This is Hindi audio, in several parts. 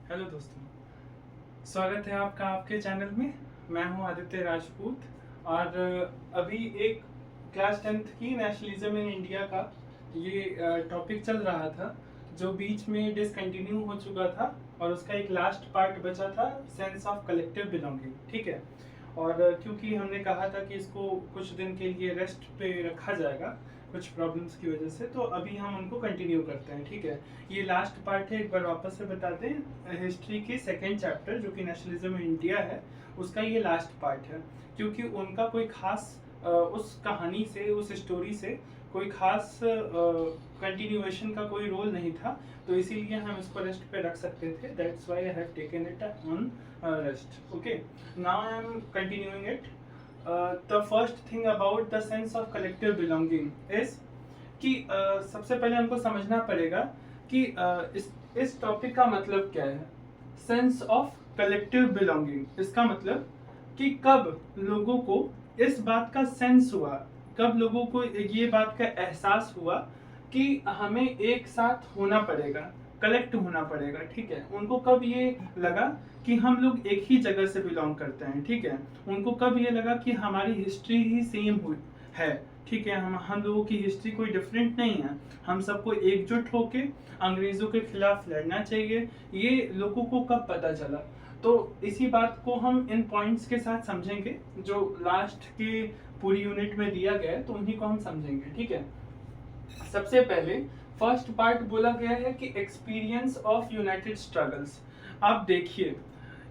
हेलो दोस्तों, स्वागत है आपका आपके चैनल में। मैं हूं आदित्य राजपूत और अभी एक क्लास 10th की नेशनलिज्म इन इंडिया का ये टॉपिक चल रहा था, जो बीच में डिसकंटिन्यू हो चुका था और उसका एक लास्ट पार्ट बचा था, सेंस ऑफ कलेक्टिव बिलोंगिंग। ठीक है। और क्योंकि हमने कहा था कि इसको कुछ दिन के लिए रेस्ट पे रखा जाएगा कुछ प्रॉब्लम्स की वजह से, तो अभी हम उनको कंटिन्यू करते हैं। ठीक है। ये लास्ट पार्ट है, एक बार वापस से बताते हैं। हिस्ट्री के सेकेंड चैप्टर जो कि नेशनलिज्म इन इंडिया है, उसका ये लास्ट पार्ट है, क्योंकि उनका कोई खास उस कहानी से, उस स्टोरी से कोई खास कंटिन्यूएशन का कोई रोल नहीं था, तो इसीलिए हम इसको रेस्ट पे रख सकते थे। That's why I have taken it on rest. Okay, now I am continuing it. The first thing about the sense of collective belonging is कि सबसे पहले हमको समझना पड़ेगा कि इस टॉपिक का मतलब क्या है। सेंस ऑफ कलेक्टिव बिलोंगिंग, इसका मतलब कि कब लोगों को इस बात का सेंस हुआ, कब लोगों को ये बात का एहसास हुआ कि हमें एक साथ होना पड़ेगा, कलेक्ट होना पड़ेगा। ठीक है। उनको कब ये लगा कि हम लोग एक ही जगह से बिलोंग करते हैं। ठीक है। उनको कब ये लगा कि हमारी हिस्ट्री ही सेम हुई है। ठीक है। हम लोगों की हिस्ट्री कोई डिफरेंट नहीं है। हम सबको एकजुट होके अंग्रेजों के खिलाफ लड़ना चाहिए, ये लोगों को कब पता चला। तो इसी बात को हम इन पॉइंट्स के साथ समझेंगे जो लास्ट के पूरी यूनिट में दिया गया है, तो उन्हीं को हम समझेंगे। ठीक है। सबसे पहले फर्स्ट पार्ट बोला गया है कि एक्सपीरियंस ऑफ यूनाइटेड स्ट्रगल्स। आप देखिए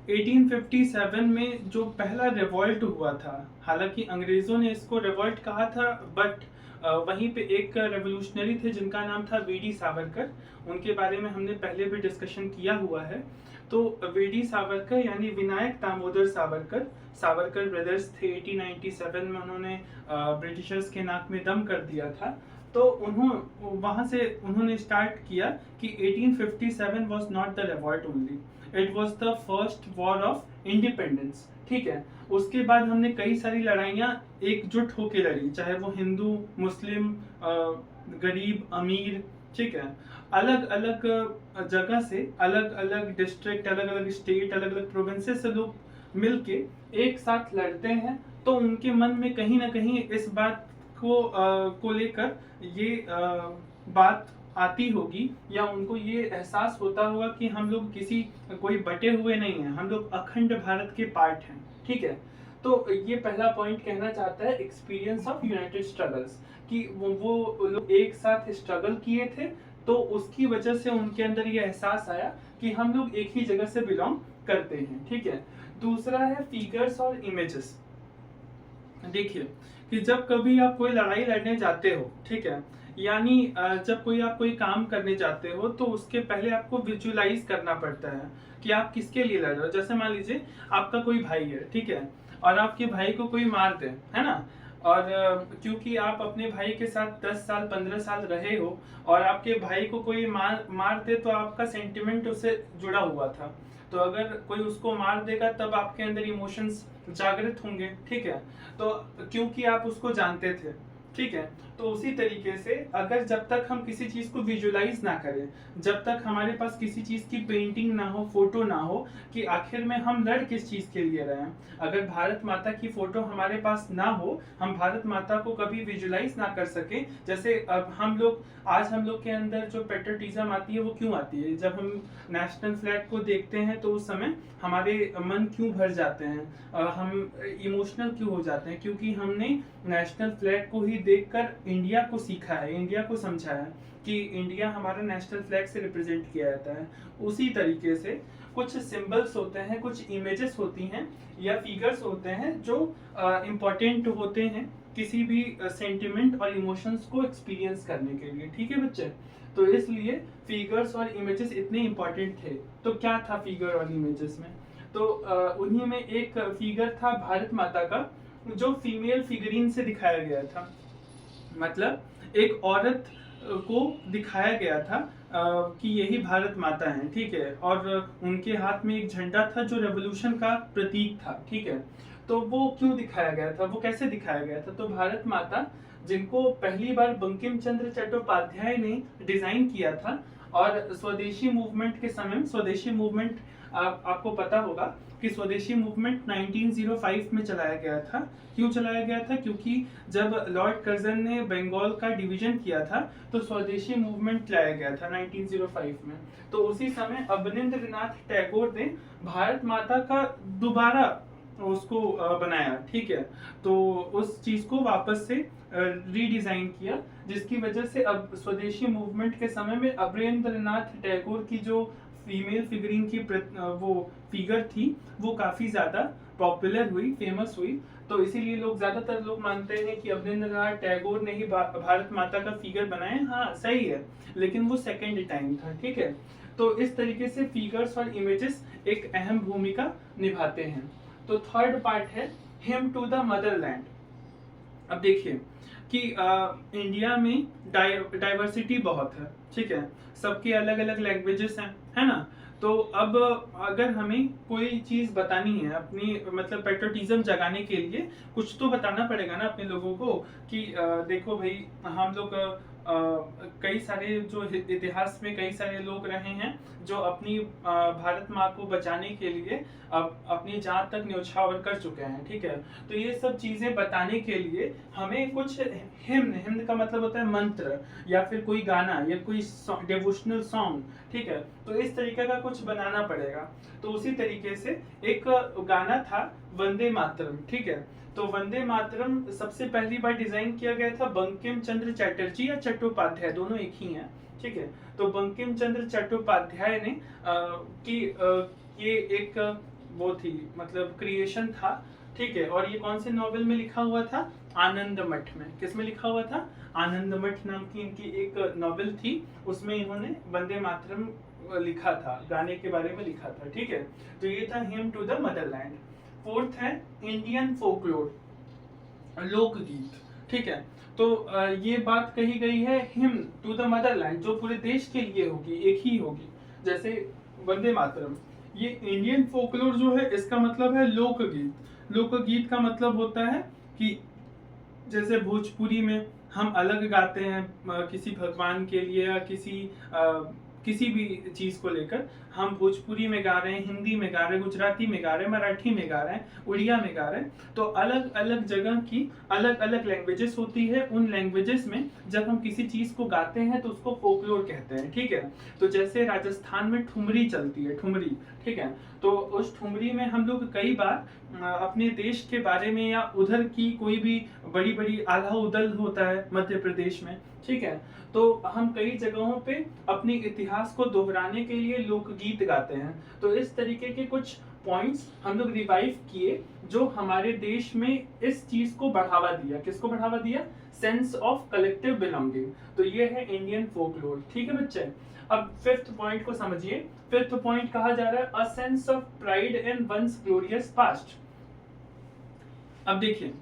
1857 में जो पहला रिवॉल्ट हुआ था, हालांकि अंग्रेजों ने इसको रिवॉल्ट कहा था, बट वहीं पे एक रेवोल्यूशनरी थे जिनका नाम था वीडी सावरकर। उनके बारे में हमने पहले भी डिस्कशन किया हुआ है। तो वीडी सावरकर यानी विनायक दामोदर सावरकर, सावरकर ब्रदर्स थे। 1897 में उन्होंने ब्रिटिशर्स के नाक में दम कर दिया था। तो वहां से उन्होंने स्टार्ट किया कि 1857 was not the revolt only, it was the first war of independence. ठीक है। उसके बाद हमने कई सारी लड़ाइयाँ एकजुट होकर लड़ी, चाहे वो हिंदू, मुस्लिम, गरीब, अमीर। ठीक है। अलग अलग जगह से, अलग अलग डिस्ट्रिक्ट, अलग अलग स्टेट, अलग अलग प्रोविंसेस से लोग मिलके एक साथ लड़ते हैं। तो उनके मन में कहीं ना कहीं इस बात को लेकर ये बात आती होगी, या उनको ये एहसास होता होगा कि हम लोग किसी कोई बटे हुए नहीं हैं, हम लोग अखंड भारत के पार्ट हैं। ठीक है। तो ये पहला पॉइंट कहना चाहता है एक्सपीरियंस ऑफ यूनाइटेड स्ट्रगल्स, कि वो लोग एक साथ स्ट्रगल किए थे, तो उसकी वजह से उनके अंदर ये एहसास आया कि हम लोग एक ही जगह से बिलोंग करते हैं। ठीक है। दूसरा है फिगर्स और इमेजेस। देखिए कि जब कभी आप कोई लड़ाई लड़ने जाते हो, ठीक है, यानी जब आप कोई काम करने जाते हो, तो उसके पहले आपको विजुअलाइज करना पड़ता है कि आप किसके लिए लड़ रहे हो। जैसे मान लीजिए आपका कोई भाई है, ठीक है, और आपके भाई को कोई मार दे, है ना, और क्योंकि आप अपने भाई के साथ 10 साल 15 साल रहे हो, और आपके भाई को कोई मार दे, तो आपका सेंटिमेंट उससे जुड़ा हुआ था। तो अगर कोई उसको मार देगा तब आपके अंदर इमोशंस जागृत होंगे। ठीक है। तो क्योंकि आप उसको जानते थे। ठीक है। तो उसी तरीके से अगर जब तक हम किसी चीज को विजुअलाइज ना करें, जब तक हमारे पास किसी चीज की पेंटिंग ना हो, फोटो ना हो कि आखिर में हम लड़ किस चीज के लिए रहे हैं, अगर भारत माता की फोटो हमारे पास ना हो, हम भारत माता को कभी विजुअलाइज ना कर सके। जैसे अब हम लोग के अंदर जो पेट्रियटिज्म आती है, वो क्यों आती है? जब हम नेशनल फ्लैग को देखते हैं तो उस समय हमारे मन क्यों भर जाते हैं, हम इमोशनल क्यों हो जाते हैं? क्योंकि हमने नेशनल फ्लैग को ही देखकर इंडिया को सीखा है, इंडिया को समझा है कि इंडिया हमारा नेशनल फ्लैग से रिप्रेजेंट किया जाता है। उसी तरीके से कुछ सिंबल्स होते हैं, कुछ इमेजेस होती हैं या फिगर्स होते हैं जो इम्पोर्टेंट होते हैं किसी भी सेंटिमेंट और इमोशंस को एक्सपीरियंस करने के लिए। ठीक है बच्चे। तो इसलिए फिगर्स और इमेजेस इतने इम्पोर्टेंट थे। तो क्या था फिगर और इमेजेस में? तो उन्हीं में एक फिगर था भारत माता का, जो फीमेल फिगरीन से दिखाया गया था। मतलब एक औरत को दिखाया गया था कि यही भारत माता है। ठीक है। और उनके हाथ में एक झंडा था जो रेवोल्यूशन का प्रतीक था। ठीक है। तो वो क्यों दिखाया गया था, वो कैसे दिखाया गया था? तो भारत माता, जिनको पहली बार बंकिम चंद्र चट्टोपाध्याय ने डिजाइन किया था, और स्वदेशी मूवमेंट के समय में, स्वदेशी मूवमेंट आपको पता होगा कि स्वदेशी मूवमेंट 1905 में चलाया गया था। क्यों चलाया गया था? क्योंकि जब लॉर्ड कर्जन ने बंगाल का डिवीजन किया था तो स्वदेशी मूवमेंट लाया गया था 1905 में। तो उसी समय अवनींद्रनाथ टैगोर ने भारत माता का दोबारा उसको बनाया, ठीक है। तो उस चीज को वापस से रीडिजाइन किया, जिसकी वजह से अब स्वदेशी मूवमेंट के समय में अवनींद्रनाथ टैगोर की जो फीमेल फिगरिंग की वो फिगर थी वो काफी ज्यादा पॉपुलर हुई, फेमस हुई। तो इसीलिए ज्यादातर लोग मानते हैं कि अवनींद्रनाथ टैगोर ने ही भारत माता का फिगर बनाया। हाँ सही है, लेकिन वो सेकेंड टाइम था, ठीक है। तो इस तरीके से फिगर्स और इमेजेस एक अहम भूमिका निभाते हैं। तो थर्ड पार्ट है हिम टू द मदरलैंड। अब देखिए कि इंडिया में डाइवर्सिटी बहुत है, ठीक है। सबके अलग अलग लैंग्वेजेस हैं, है ना। तो अब अगर हमें कोई चीज बतानी है अपनी, मतलब पेट्रोटिज्म जगाने के लिए कुछ तो बताना पड़ेगा ना अपने लोगों को कि देखो भाई, हम लोग कई सारे जो इतिहास में कई सारे लोग रहे हैं जो अपनी भारत माँ को बचाने के लिए अपनी जान तक न्यौछावर कर चुके हैं, ठीक है। तो ये सब चीजें बताने के लिए हमें कुछ हिम्न का मतलब होता है मंत्र या फिर कोई गाना या कोई डिवोशनल सॉन्ग, ठीक है। तो इस तरीके का कुछ बनाना पड़ेगा। तो उसी तरीके से एक गाना था वंदे मातरम, ठीक है। तो वंदे मातरम सबसे पहली बार डिजाइन किया गया था बंकिम चंद्र चटर्जी या चट्टोपाध्याय, दोनों एक ही हैं, ठीक है। तो बंकिम चंद्र चट्टोपाध्याय ने ये एक वो थी, मतलब क्रिएशन था, ठीक है। और ये कौन से नॉवेल में लिखा हुआ था? आनंद मठ में। किस में लिखा हुआ था? आनंद मठ नाम की इनकी एक नॉवेल थी, उसमें इन्होंने वंदे मातरम लिखा था, गाने के बारे में लिखा था, ठीक है। तो ये था hymn to the motherland. Fourth है इंडियन फोकलोर, लोकगीत, ठीक है। तो ये बात कही गई है हिम टू द मदरलैंड, जो पूरे देश के लिए होगी, एक ही होगी, जैसे वंदे मातरम। ये इंडियन फोकलोर जो है इसका मतलब है लोकगीत। लोकगीत का मतलब होता है कि जैसे भोजपुरी में हम अलग गाते हैं किसी भगवान के लिए या किसी भी चीज को लेकर, हम भोजपुरी में गा रहे हैं, हिंदी में गा रहे हैं, गुजराती में गा रहे हैं, मराठी में गा रहे हैं, उड़िया में गा रहे हैं। तो अलग अलग जगह की अलग अलग लैंग्वेजेस होती है। उन लैंग्वेजेस में जब हम किसी चीज को गाते हैं तो उसको फोकलोर कहते हैं, ठीक है। तो जैसे राजस्थान में ठुमरी चलती है, ठुमरी, ठीक है। तो उस ठुमरी में हम लोग कई बार अपने देश के बारे में या उधर की कोई भी बड़ी बड़ी आल्हा उदल होता है मध्य प्रदेश में, ठीक है। तो हम कई जगहों पे अपने इतिहास को दोहराने के लिए लोकगीत गाते हैं। तो इस तरीके के कुछ पॉइंट्स हम लोग रिवाइव किए जो हमारे देश में इस चीज को बढ़ावा दिया। किसको बढ़ावा दिया? Sense of collective belonging. तो ये है इंडियन फोकलोर, ठीक है बच्चे। अब फिफ्थ पॉइंट को समझिए। फिफ्थ पॉइंट कहा जा रहा है a sense of pride in one's glorious past. अब देखिए,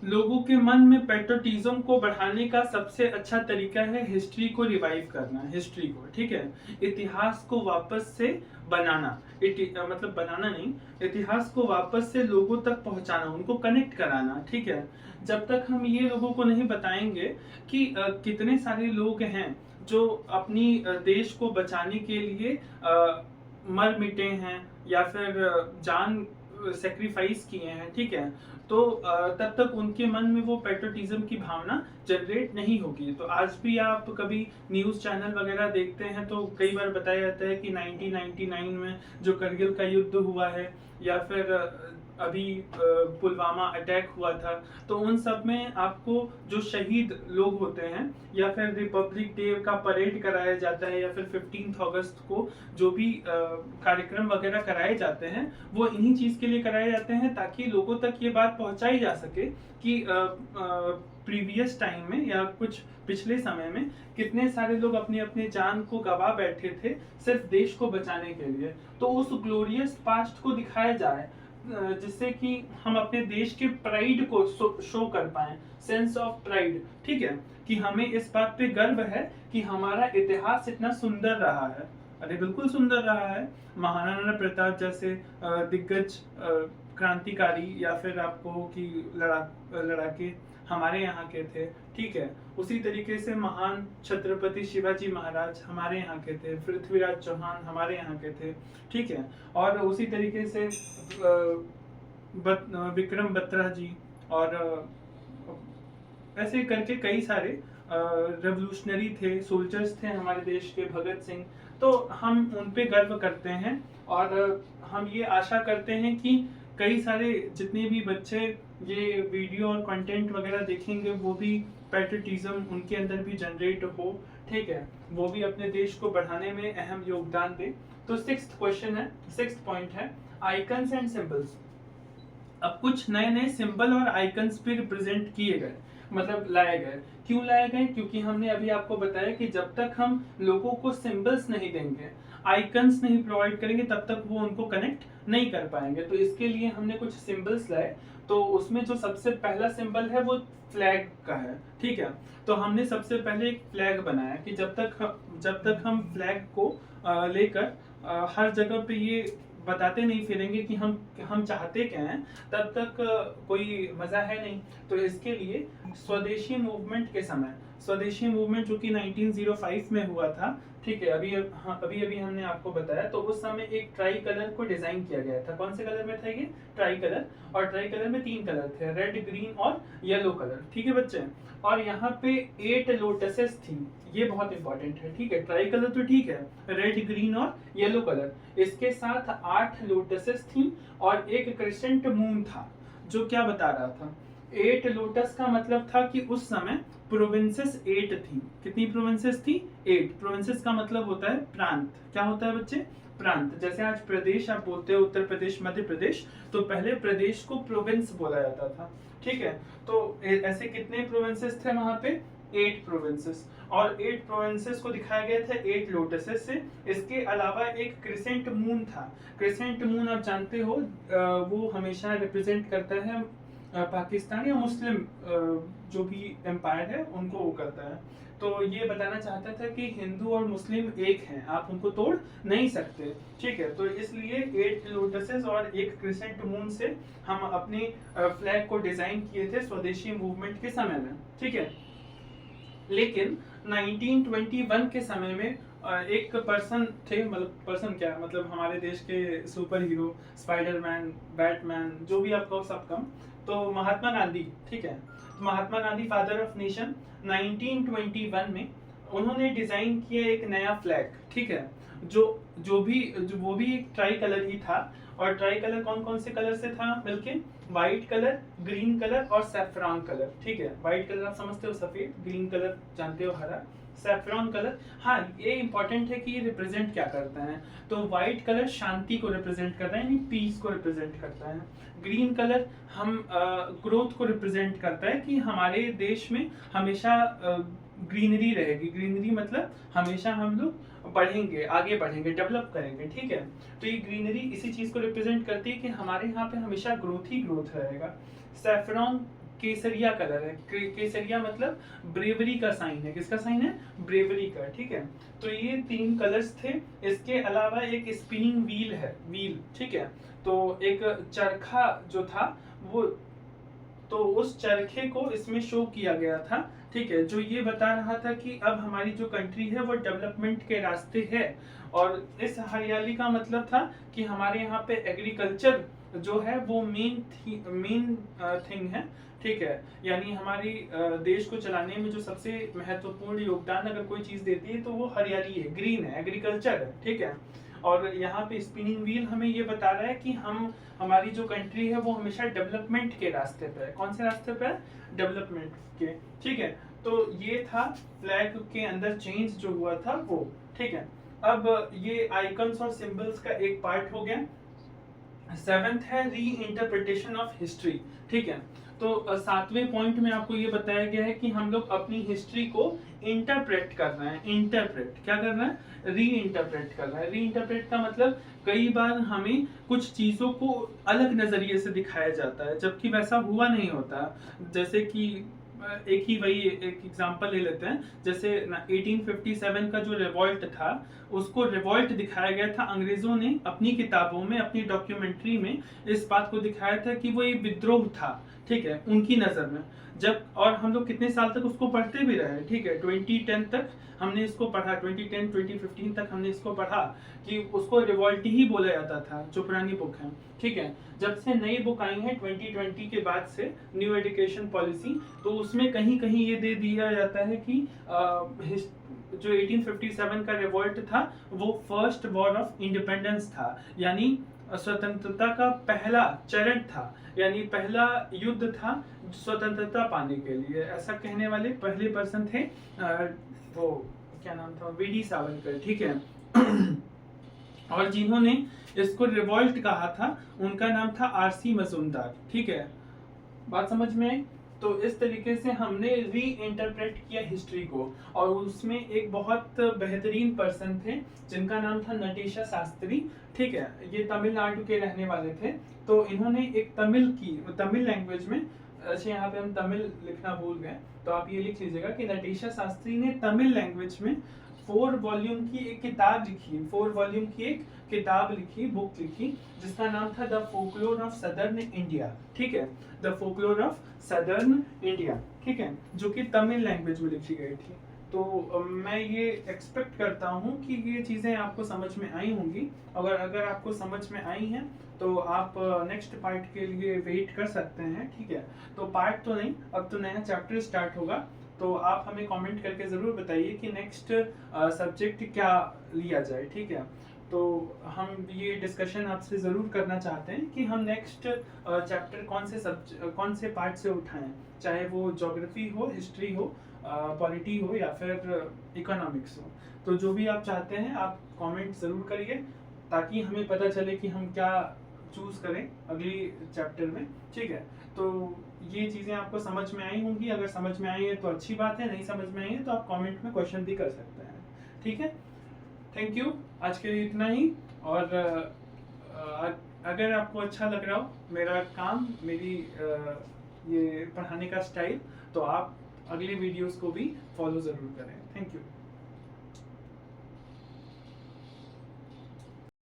लोगों के मन में पेट्रोटिज्म को बढ़ाने का सबसे अच्छा तरीका है हिस्ट्री को रिवाइव करना, हिस्ट्री को, ठीक है। इतिहास को वापस से बनाना, मतलब बनाना नहीं, इतिहास को वापस से लोगों तक पहुंचाना, उनको कनेक्ट कराना, ठीक है। जब तक हम ये लोगों को नहीं बताएंगे कि कितने सारे लोग हैं जो अपनी देश को बचाने के लिए मर मिटे हैं या फिर जान सेक्रीफाइस किए हैं, ठीक है। तो तब तक उनके मन में वो पेट्रोटिज्म की भावना जनरेट नहीं होगी। तो आज भी आप कभी न्यूज चैनल वगैरह देखते हैं तो कई बार बताया जाता है कि 1999 में जो करगिल का युद्ध हुआ है या फिर अभी पुलवामा अटैक हुआ था, तो उन सब में आपको जो शहीद लोग होते हैं या फिर रिपब्लिक डे का परेड कराया जाता है या फिर 15 अगस्त को जो भी कार्यक्रम वगैरह कराए जाते हैं वो इन्हीं चीज के लिए कराए जाते हैं ताकि लोगों तक ये बात पहुंचाई जा सके कि प्रीवियस टाइम में या कुछ पिछले समय में कितने सारे लोग अपनी अपनी जान को गवा बैठे थे सिर्फ देश को बचाने के लिए। तो उस ग्लोरियस पास्ट को दिखाया जाए जिससे कि हम अपने देश के प्राइड को शो कर पाए, सेंस ऑफ प्राइड, ठीक है। कि हमें इस बात पे गर्व है कि हमारा इतिहास इतना सुंदर रहा है। अरे बिल्कुल सुंदर रहा है। महाराणा प्रताप जैसे दिग्गज क्रांतिकारी या फिर आपको कि लड़ाके हमारे यहाँ के थे, ठीक है। उसी तरीके से महान छत्रपति शिवाजी महाराज हमारे यहाँ के थे, पृथ्वीराज चौहान हमारे यहाँ के थे, ठीक है। और उसी तरीके से विक्रम बत्रा जी, और ऐसे करके कई सारे रेवोल्यूशनरी थे, सोल्जर्स थे हमारे देश के, भगत सिंह। तो हम उन पे गर्व करते हैं, और हम ये आशा करते हैं कि कई सारे जितने भी बच्चे ये वीडियो और कंटेंट वगैरह देखेंगे वो भी पैट्रियटिज्म उनके अंदर भी जनरेट हो, ठीक है, वो भी अपने देश को बढ़ाने में अहम योगदान दे। तो सिक्स्थ क्वेश्चन है, सिक्स्थ पॉइंट है आइकन्स एंड सिंबल्स। अब कुछ नए नए सिंबल और आइकन्स भी रिप्रेजेंट किए गए, मतलब लाए गए। क्यों लाए गए? क्योंकि हमने अभी आपको बताया कि जब तक हम लोगों को सिंबल्स नहीं देंगे, आइकन्स नहीं प्रोवाइड करेंगे, तब तक वो उनको कनेक्ट नहीं कर पाएंगे। तो इसके लिए हमने कुछ सिंबल्स लाए। तो उसमें जो सबसे पहला सिंबल है वो फ्लैग का है, ठीक है। तो हमने सबसे पहले एक फ्लैग बनाया कि जब तक हम फ्लैग को लेकर हर जगह पे ये बताते नहीं फिरेंगे कि हम चाहते क्या हैं, तब तक कोई मजा है नहीं। तो इसके लिए स्वदेशी मूवमेंट के समय, स्वदेशी मूवमेंट जो कि 1905 में हुआ था, ठीक है, अभी हमने आपको बताया, तो उस समय एक ट्राई कलर को डिजाइन किया गया था। कौन से कलर में था ये? Try colour. और ट्राई कलर में 3 कलर थे, रेड, ग्रीन और येलो कलर, ठीक है बच्चे। और यहाँ पे 8 लोटसेस थी, ये बहुत इंपॉर्टेंट है, ठीक है। ट्राई कलर तो ठीक है, रेड, ग्रीन और येलो कलर, इसके साथ 8 लोटसेस थी और एक क्रिसेंट मून था, जो क्या बता रहा था? 8 लोटस का मतलब था कि उस समय प्रोविंसेस 8 थी। कितनी प्रोविंसेस थी? 8। प्रोविंसेस का मतलब होता है प्रांत। क्या होता है बच्चे? प्रांत। जैसे आज प्रदेश आप बोलते हो, उत्तर प्रदेश, मध्य प्रदेश, तो पहले प्रदेश को प्रोविंस बोला जाता था, ठीक है। तो ऐसे कितने प्रोविंसेस थे वहां पे? 8 प्रोविंसेस। और 8 प्रोविंसेस को दिखाया गया था 8 लोटसेस से। इसके अलावा एक क्रिसेंट मून था। क्रिसेंट मून आप जानते हो, वो हमेशा रिप्रेजेंट करता है पाकिस्तान या मुस्लिम जो भी एम्पायर है उनको वो करता है। तो ये बताना चाहता था कि हिंदू और मुस्लिम एक हैं, आप उनको तोड़ नहीं सकते, ठीक है। तो इसलिए 8 लोटसेस और एक क्रिसेंट मून से हम अपनी फ्लैग को डिजाइन किए थे स्वदेशी मूवमेंट के समय में, ठीक है। लेकिन 1921 के समय में एक पर्सन थे, मतलब पर्सन क्या, मतलब हमारे देश के सुपर हीरो, स्पाइडरमैन, बैटमैन, जो भी आप कहो सब कम, तो महात्मा गांधी, ठीक है। तो Mahatma Gandhi, father of nation, 1921 में उन्होंने डिजाइन किया एक नया फ्लैग, ठीक है, जो वो भी एक ट्राई कलर ही था। और ट्राई कलर कौन कौन से कलर से था मिलके? व्हाइट कलर, ग्रीन कलर और सैफरॉन कलर, ठीक है। व्हाइट कलर आप समझते हो सफेद, ग्रीन कलर जानते हो हरा, सैफरॉन कलर, हाँ ये इंपॉर्टेंट है कि ये रिप्रेजेंट क्या करता है। तो व्हाइट कलर शांति को रिप्रेजेंट करता है, यानी पीस को रिप्रेजेंट करता है। ग्रीन कलर हम ग्रोथ को रिप्रेजेंट करता है कि हमारे देश में हमेशा ग्रीनरी रहेगी। ग्रीनरी मतलब हमेशा हम लोग बढ़ेंगे, आगे बढ़ेंगे, डेवलप करेंगे, ठीक है। तो ये ग्रीनरी इसी चीज को रिप्रेजेंट करती है कि हमारे यहाँ पे हमेशा ग्रोथ ही ग्रोथ रहेगा। सैफरॉन केसरिया कलर है। केसरिया मतलब ब्रेवरी का साइन है। किसका साइन है? ब्रेवरी का, ठीक है। तो ये 3 कलर्स थे। इसके अलावा एक स्पिनिंग व्हील है, व्हील, ठीक है। तो एक चरखा जो था वो, तो उस चरखे को इसमें शो किया गया था, ठीक है, जो ये बता रहा था कि अब हमारी जो कंट्री है वो डेवलपमेंट के रास्ते है। और इस हरियाली का मतलब था कि हमारे यहाँ पे एग्रीकल्चर जो है वो मेन थिंग है, ठीक है। यानी हमारी देश को चलाने में जो सबसे महत्वपूर्ण योगदान अगर कोई चीज देती है तो वो हरियाली है, ग्रीन है, एग्रीकल्चर है, ठीक है। और यहाँ पे स्पिनिंग व्हील हमें ये बता रहा है कि हमारी जो कंट्री है वो हमेशा डेवलपमेंट के रास्ते पे है। कौन से रास्ते पे है? डेवलपमेंट के, ठीक है। तो ये था फ्लैग के अंदर चेंज जो हुआ था वो, ठीक है। अब ये आइकन्स और सिंबल्स का एक पार्ट हो गया। 7th है री इंटरप्रिटेशन ऑफ हिस्ट्री, ठीक है। तो 7वें पॉइंट में आपको ये बताया गया है कि हम लोग अपनी हिस्ट्री को इंटरप्रेट कर रहे हैं। इंटरप्रेट क्या कर रहे हैं? री इंटरप्रेट कर रहे हैं। री इंटरप्रेट का मतलब कई बार हमें कुछ चीजों को अलग नजरिए से दिखाया जाता है जबकि वैसा हुआ नहीं होता। जैसे कि एक एग्जांपल ले लेते हैं। जैसे 1857 का जो रिवॉल्ट था उसको रिवॉल्ट दिखाया गया था। अंग्रेजों ने अपनी किताबों में, अपनी डॉक्यूमेंट्री में इस बात को दिखाया था कि वो एक विद्रोह था, ठीक है, उनकी नज़र में। जब और हम लोग कितने साल तक उसको पढ़ते भी रहे, ठीक है, 2010 तक हमने इसको पढ़ा, 2010 2015 तक हमने इसको पढ़ा कि उसको रिवॉल्ट ही बोला जाता था, जो पुरानी बुक है, ठीक है। जब से नई बुक आई है 2020 के बाद से, न्यू एजुकेशन पॉलिसी, तो उसमें कहीं कहीं ये दे दिया जाता है कि जो 1857 का रिवॉल्ट था वो फर्स्ट वॉर ऑफ इंडिपेंडेंस था, यानी स्वतंत्रता का पहला चरण था, यानी पहला युद्ध था स्वतंत्रता पाने के लिए। ऐसा कहने वाले पहले पर्सन थे वो क्या नाम था, वीडी सावरकर, ठीक है। और जिन्होंने इसको रिवॉल्ट कहा था उनका नाम था आरसी मजूमदार, ठीक है। बात समझ में आई? तो इस तरीके से हमने री इंटरप्रेट किया हिस्ट्री को, और उसमें एक बहुत बेहतरीन पर्सन थे जिनका नाम था नटेशा शास्त्री, ठीक है। ये तमिलनाडु के रहने वाले थे। तो इन्होंने एक तमिल लैंग्वेज में, अच्छा यहाँ पे हम तमिल लिखना भूल गए, तो आप ये लिख लीजिएगा कि नटेशा शास्त्री ने तमिल लैंग्वेज में 4 वॉल्यूम की एक किताब लिखी, 4 वॉल्यूम की एक किताब लिखी, बुक लिखी, जिसका नाम था the folklore of southern India, ठीक है, the folklore of southern India, ठीक है, जो कि तमिल लैंग्वेज में लिखी गई थी। तो मैं ये एक्सपेक्ट करता हूँ कि ये चीज़ें आपको समझ में आई होंगी। अगर आपको समझ में आई हैं तो आप नेक्स्ट पार्ट के लिए वेट कर सकते हैं, ठीक है। तो पार्ट तो नहीं, अब तो नया चैप्टर स्टार्ट होगा, तो आप हमें कमेंट करके ज़रूर बताइए कि नेक्स्ट सब्जेक्ट क्या लिया जाए, ठीक है। तो हम ये डिस्कशन आपसे ज़रूर करना चाहते हैं कि हम नेक्स्ट चैप्टर कौन से पार्ट से उठाएं, चाहे वो ज्योग्राफी हो, हिस्ट्री हो, पॉलिटी हो, या फिर इकोनॉमिक्स हो। तो जो भी आप चाहते हैं आप कमेंट ज़रूर करिए, ताकि हमें पता चले कि हम क्या चूज़ करें अगली चैप्टर में, ठीक है। तो ये चीज़ें आपको समझ में आई होंगी। अगर समझ में आई है तो अच्छी बात है, नहीं समझ में आई है तो आप कमेंट में क्वेश्चन भी कर सकते हैं, ठीक है। थैंक यू, आज के लिए इतना ही। और अगर आपको अच्छा लग रहा हो मेरा काम, मेरी ये पढ़ाने का स्टाइल, तो आप अगले वीडियोस को भी फॉलो ज़रूर करें। Thank you.